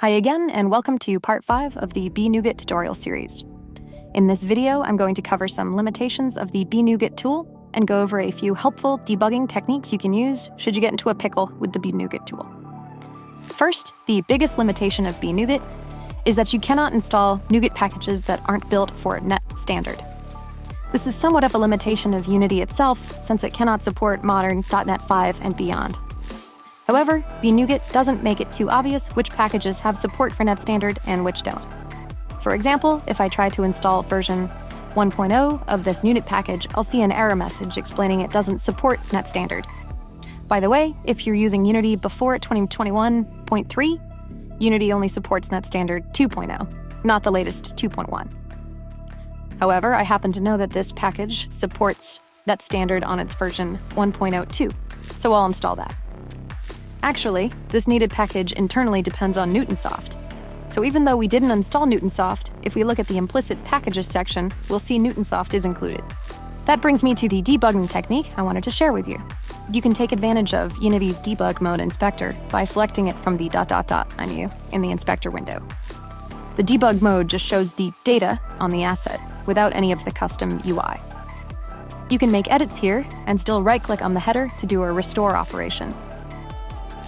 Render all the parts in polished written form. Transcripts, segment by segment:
Hi again, and welcome to part 5 of the BNuget tutorial series. In this video, I'm going to cover some limitations of the BNuget tool and go over a few helpful debugging techniques you can use should you get into a pickle with the BNuget tool. First, the biggest limitation of BNuget is that you cannot install Nuget packages that aren't built for net standard. This is somewhat of a limitation of Unity itself, since it cannot support modern .NET 5 and beyond. However, BNuget doesn't make it too obvious which packages have support for net standard and which don't. For example, if I try to install version 1.0 of this Nuget package, I'll see an error message explaining it doesn't support net standard. By the way, if you're using Unity before 2021.3, Unity only supports net standard 2.0, not the latest 2.1. However, I happen to know that this package supports net standard on its version 1.02, so I'll install that. Actually, this needed package internally depends on Newtonsoft. So even though we didn't install Newtonsoft, if we look at the implicit packages section, we'll see Newtonsoft is included. That brings me to the debugging technique I wanted to share with you. You can take advantage of Unity's debug mode inspector by selecting it from the ... menu in the inspector window. The debug mode just shows the data on the asset without any of the custom UI. You can make edits here and still right-click on the header to do a restore operation.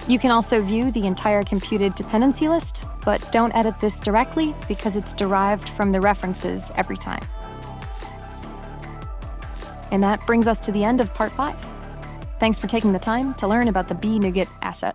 You can also view the entire computed dependency list, but don't edit this directly because it's derived from the references every time. And that brings us to the end of part 5. Thanks for taking the time to learn about the BNuget asset.